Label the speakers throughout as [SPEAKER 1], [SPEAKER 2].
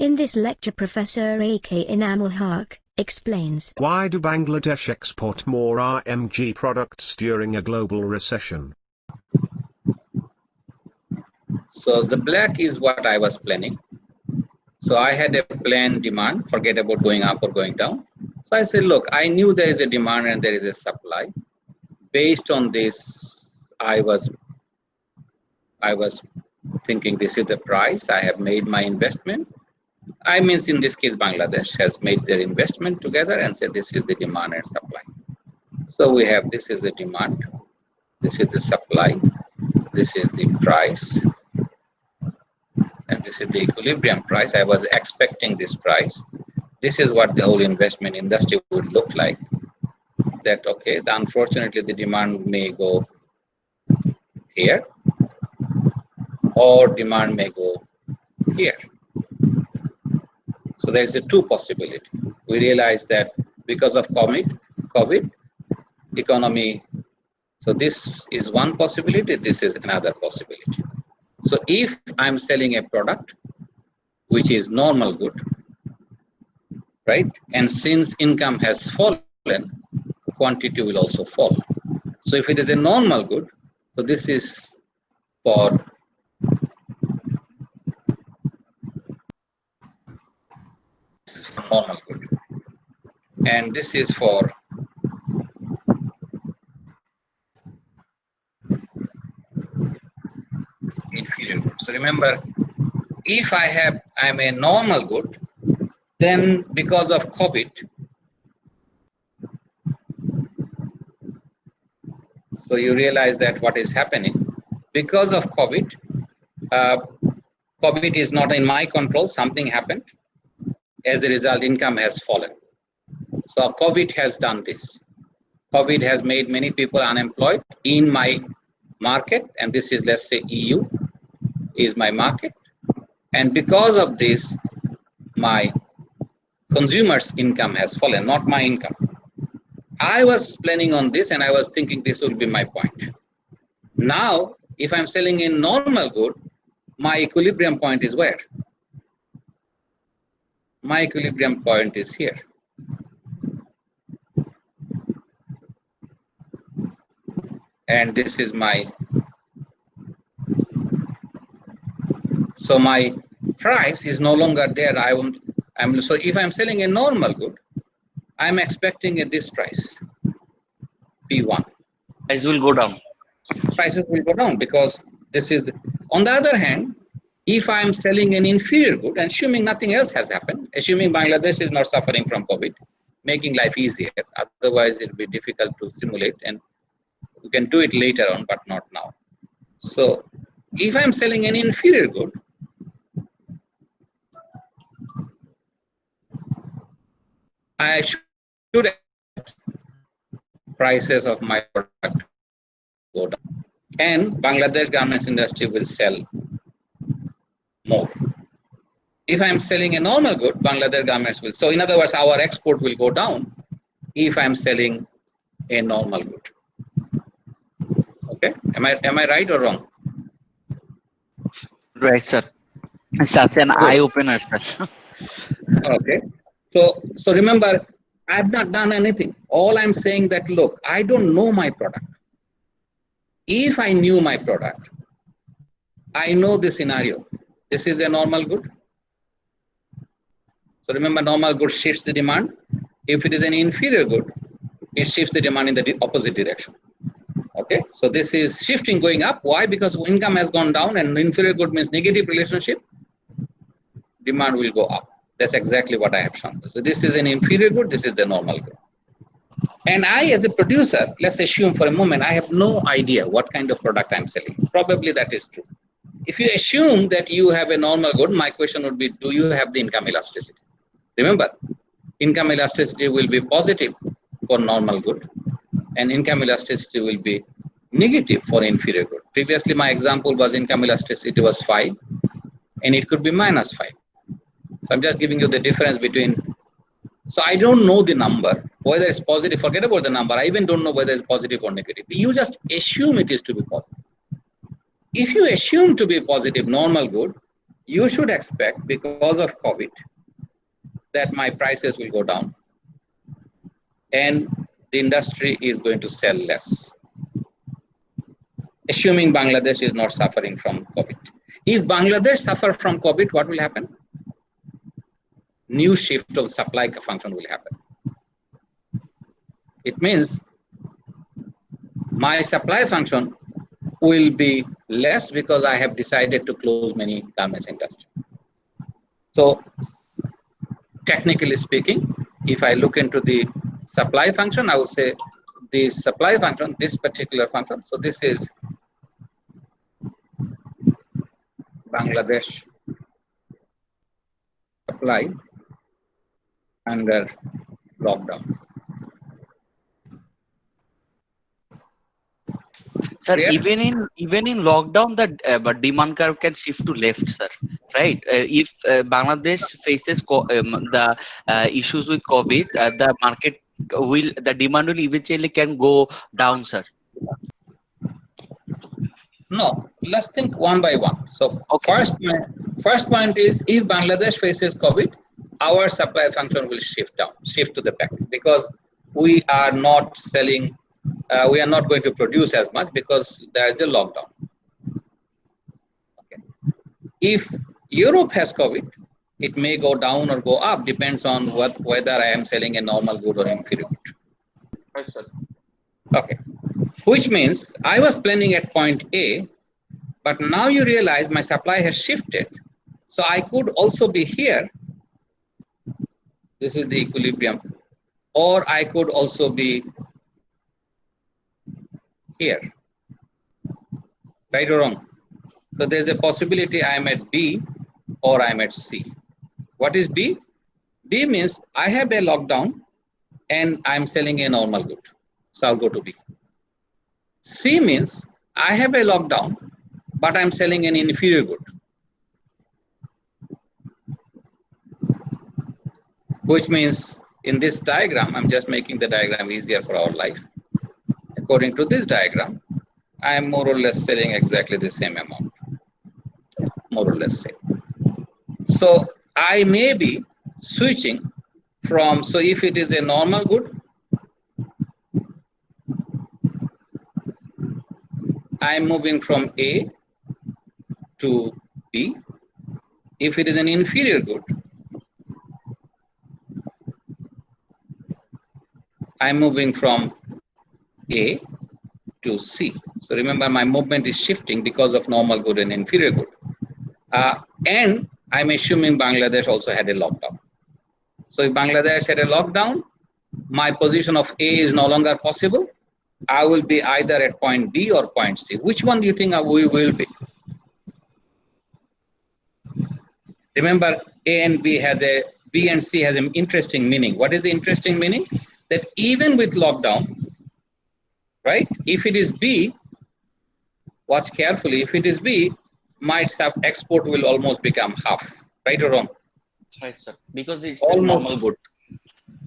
[SPEAKER 1] In this lecture, Professor A.K. Enamul Haq explains
[SPEAKER 2] why do Bangladesh export more RMG products during a global recession.
[SPEAKER 3] So the black is what I was planning. So I had a planned demand, forget about going up or going down. So I said, look, I knew there is a demand and there is a supply. Based on this, I was thinking this is the price. I have made my investment. I mean, in this case, Bangladesh has made their investment together and said this is the demand and supply. So we have, this is the demand, this is the supply, this is the price, and this is the equilibrium price. I was expecting this price. This is what the whole investment industry would look like. That, okay, unfortunately the demand may go here or demand may go here. So there's a two possibility. We realize that because of COVID economy, so this is one possibility, this is another possibility. So if I'm selling a product which is normal good, right? And since income has fallen, quantity will also fall. So if it is a normal good, so this is for normal good, and this is for inferior good. So remember, if I'm a normal good, then because of COVID, so you realize that what is happening because of COVID, COVID is not in my control, something happened. As a result, income has fallen. So COVID has done this. COVID has made many people unemployed in my market, and this is, let's say, EU is my market. And because of this, my consumers' income has fallen, not my income. I was planning on this and I was thinking this will be my point. Now, if I'm selling a normal good, my equilibrium point is where? My equilibrium point is here. And this is my, so my price is no longer there. So if I'm selling a normal good, I'm expecting this price, P1.
[SPEAKER 4] Price will go down.
[SPEAKER 3] Prices will go down because this is, on the other hand, if I'm selling an inferior good, assuming nothing else has happened, assuming Bangladesh is not suffering from COVID, making life easier, otherwise it will be difficult to simulate, and we can do it later on, but not now. So if I'm selling an inferior good, I should prices of my product go down, and Bangladesh garments industry will sell more. If I'm selling a normal good, Bangladesh garments will. So in other words, our export will go down if I'm selling a normal good. Okay, am I right or wrong?
[SPEAKER 4] Right, sir. Such an eye-opener, sir.
[SPEAKER 3] Okay, so remember, I've not done anything. All I'm saying that, look, I don't know my product. If I knew my product, I know the scenario. This is a normal good. So remember, normal good shifts the demand. If it is an inferior good, it shifts the demand in the opposite direction. Okay, so this is shifting going up. Why? Because income has gone down, and inferior good means negative relationship. Demand will go up. That's exactly what I have shown. So this is an inferior good, this is the normal good. And I, as a producer, let's assume for a moment, I have no idea what kind of product I'm selling. Probably that is true. If you assume that you have a normal good, my question would be, do you have the income elasticity? Remember, income elasticity will be positive for normal good, and income elasticity will be negative for inferior good. Previously, my example was income elasticity was 5, and it could be minus 5. So I'm just giving you the difference between. So I don't know the number, whether it's positive, forget about the number. I even don't know whether it's positive or negative. You just assume it is to be positive. If you assume to be positive normal good, you should expect, because of COVID, that my prices will go down and the industry is going to sell less, assuming Bangladesh is not suffering from COVID. If Bangladesh suffer from COVID, what will happen? New shift of supply function will happen. It means my supply function will be less because I have decided to close many garments industry. So technically speaking, if I look into the supply function, I would say the supply function, this particular function. So this is Bangladesh supply under lockdown.
[SPEAKER 4] Sir,
[SPEAKER 3] Clear?
[SPEAKER 4] even in lockdown, the but demand curve can shift to left, sir. Right? If Bangladesh faces the issues with COVID, the demand will eventually can go down, sir.
[SPEAKER 3] No, let's think one by one. So
[SPEAKER 4] Okay.
[SPEAKER 3] first point is, if Bangladesh faces COVID, our supply function will shift down, shift to the back, because we are not selling, we are not going to produce as much because there is a lockdown. Okay. If Europe has COVID, it may go down or go up, depends on whether I am selling a normal good or inferior good.
[SPEAKER 4] Yes, sir.
[SPEAKER 3] Okay. Which means I was planning at point A, but now you realize my supply has shifted. So I could also be here. This is the equilibrium. Or I could also be here. Right or wrong? So there's a possibility I'm at B or I'm at C. What is B? B means I have a lockdown and I'm selling a normal good. So I'll go to B. C means I have a lockdown, but I'm selling an inferior good. Which means in this diagram, I'm just making the diagram easier for our life. According to this diagram, I am more or less selling exactly the same amount, more or less same. So I may be switching from, so if it is a normal good, I'm moving from A to B. If it is an inferior good, I'm moving from A to C. So remember, my movement is shifting because of normal good and inferior good. And I'm assuming Bangladesh also had a lockdown. So if Bangladesh had a lockdown, my position of A is no longer possible. I will be either at point B or point C. Which one do you think we will be? Remember, A and B and C has an interesting meaning. What is the interesting meaning? That even with lockdown, right? If it is B, watch carefully. If it is B, my export will almost become half. Right or wrong?
[SPEAKER 4] That's right, sir. Because it's a normal good.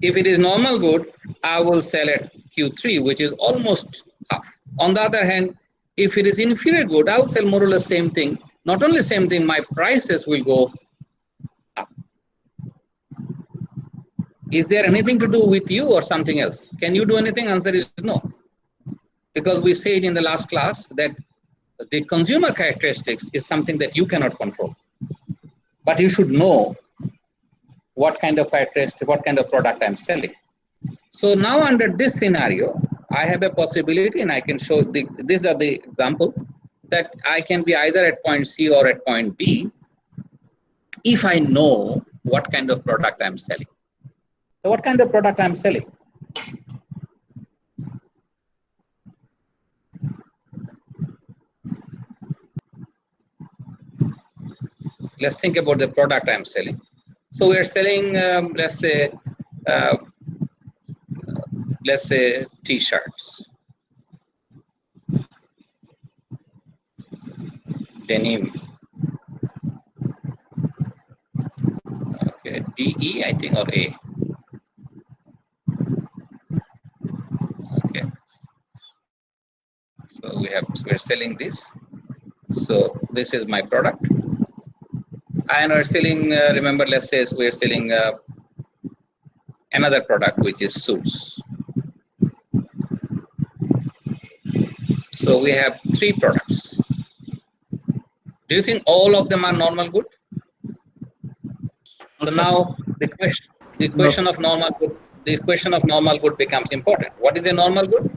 [SPEAKER 3] If it is normal good, I will sell at Q3, which is almost half. On the other hand, if it is inferior good, I will sell more or less same thing. Not only same thing, my prices will go up. Is there anything to do with you or something else? Can you do anything? Answer is no. Because we said in the last class that the consumer characteristics is something that you cannot control. But you should know what kind of characteristic, what kind of product I'm selling. So now under this scenario, I have a possibility, and I can show these are the example that I can be either at point C or at point B if I know what kind of product I'm selling. So what kind of product I'm selling? Let's think about the product I'm selling. So we're selling, let's say t-shirts, denim. Okay, DE I think, or A. Okay. So we're selling this. So this is my product. and we're selling, remember, let's say we're selling another product, which is suits. So we have 3 products. Do you think all of them are normal good? So now the question of normal good, the question of normal good becomes important. What is a normal good?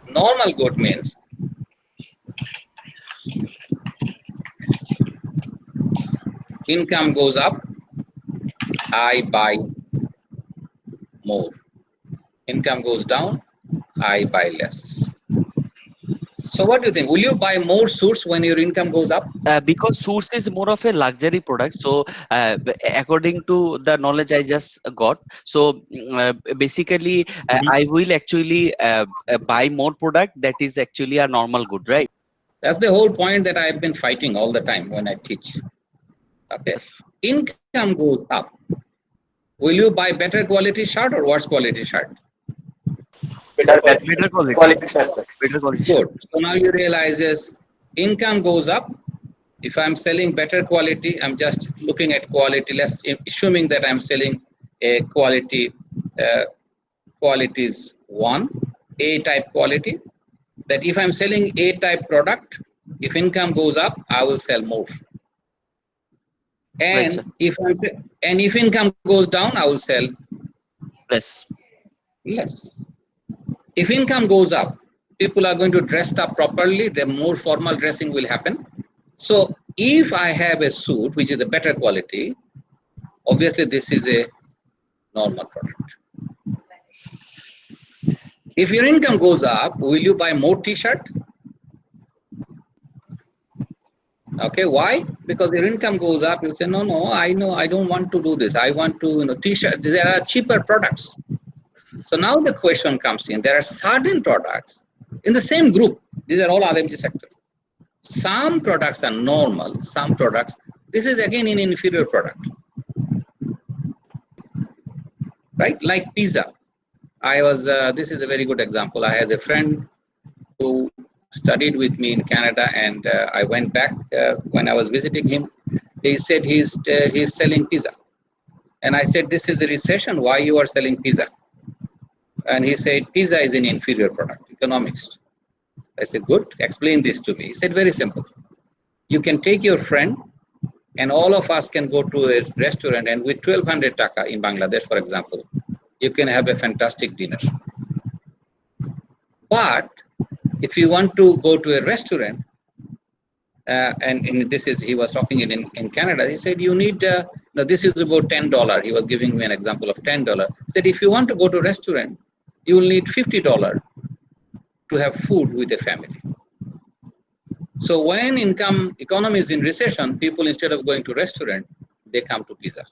[SPEAKER 3] Normal good means income goes up, I buy more. Income goes down, I buy less. So what do you think? Will you buy more suits when your income goes up?
[SPEAKER 4] Because suits is more of a luxury product, so according to the knowledge I just got, so basically I will actually buy more product that is actually a normal good, right?
[SPEAKER 3] That's the whole point that I've been fighting all the time when I teach. Okay, income goes up. Will you buy better quality shirt or worse quality shirt?
[SPEAKER 4] Better quality, sir. Better quality.
[SPEAKER 3] Good. So now you realize is income goes up. If I'm selling better quality, I'm just looking at quality. Let's assuming that I'm selling a quality qualities 1, A type quality. That if I'm selling A type product, if income goes up, I will sell more. And
[SPEAKER 4] Right,
[SPEAKER 3] if income goes down, I will sell
[SPEAKER 4] less.
[SPEAKER 3] If income goes up, people are going to dress up properly, the more formal dressing will happen. So if I have a suit which is a better quality, obviously this is a normal product. If your income goes up, will you buy more t-shirt? Okay, why? Because your income goes up, you say, no, I don't want to do this. I want to, t-shirt, there are cheaper products. So now the question comes in, there are certain products in the same group. These are all RMG sector. Some products are normal, some products, this is again an inferior product. Right? Like pizza. This is a very good example. I had a friend who studied with me in Canada, and I went back when I was visiting him. He said he's selling pizza. And I said, this is a recession, why you are selling pizza? And he said, pizza is an inferior product, economics. I said, good, explain this to me. He said, very simple. You can take your friend and all of us can go to a restaurant, and with 1200 taka in Bangladesh, for example, you can have a fantastic dinner. But if you want to go to a restaurant, and this is, he was talking in Canada, he said, you need, now this is about $10. He was giving me an example of $10. He said, if you want to go to a restaurant, you will need $50 to have food with a family. So when economy is in recession, people, instead of going to restaurant, they come to pizza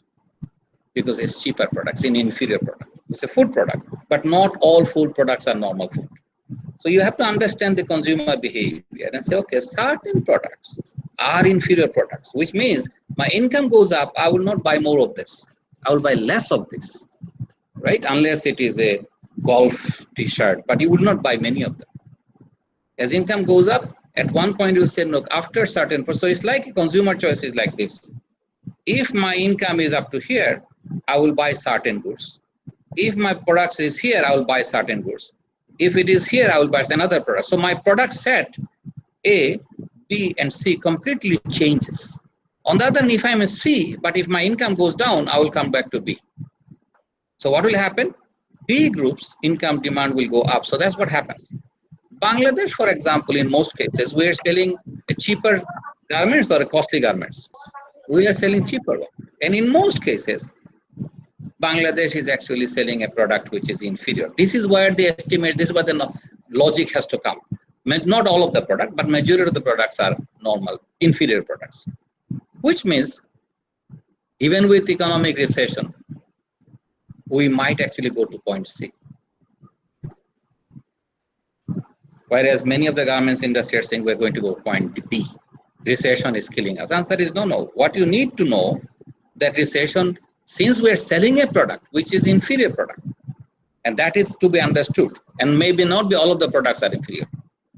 [SPEAKER 3] because it's cheaper products, an inferior product. It's a food product, but not all food products are normal food. So you have to understand the consumer behavior and say, okay, certain products are inferior products, which means my income goes up, I will not buy more of this. I will buy less of this, right? Unless it is a golf t-shirt, but you will not buy many of them. As income goes up, at one point you say, look, after certain, so it's like a consumer choice is like this. If my income is up to here, I will buy certain goods. If my products is here, I will buy certain goods. If it is here, I will buy another product. So my product set A, B, and C completely changes. On the other hand, if I'm a C, but if my income goes down, I will come back to B. So what will happen? B groups income demand will go up. So that's what happens. Bangladesh, for example, in most cases, we are selling a cheaper garments or a costly garments. We are selling cheaper one. And in most cases, Bangladesh is actually selling a product which is inferior. This is where they estimate, this is where the logic has to come. Not all of the product, but majority of the products are normal, inferior products. Which means, even with economic recession, we might actually go to point C. Whereas many of the garments industry are saying we're going to go point B. Recession is killing us. Answer is no. What you need to know that recession, since we're selling a product which is inferior product, and that is to be understood, and maybe not be all of the products are inferior.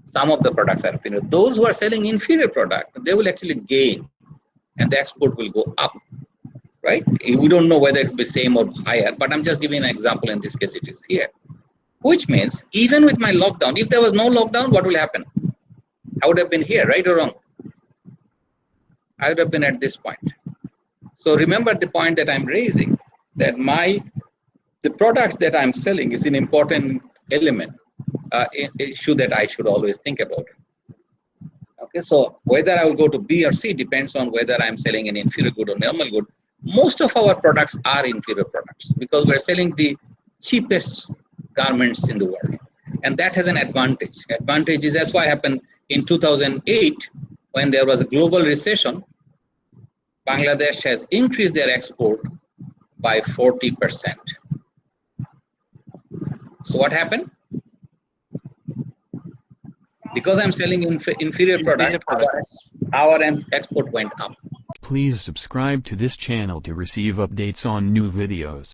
[SPEAKER 3] Some of the products are inferior. Those who are selling inferior product, they will actually gain, and the export will go up. right? We don't know whether it will be same or higher, but I'm just giving an example. In this case, it is here, which means even with my lockdown, if there was no lockdown, what will happen? I would have been here, right or wrong? I would have been at this point. So remember the point that I'm raising, that the products that I'm selling is an important element, issue that I should always think about. Okay, so whether I will go to B or C depends on whether I'm selling an inferior good or normal good. Most of our products are inferior products because we're selling the cheapest garments in the world. And that has an advantage. Advantage is, that's why happened in 2008 when there was a global recession. Bangladesh has increased their export by 40%. So what happened? Because I'm selling inferior product, our export went up.
[SPEAKER 5] Please subscribe to this channel to receive updates on new videos.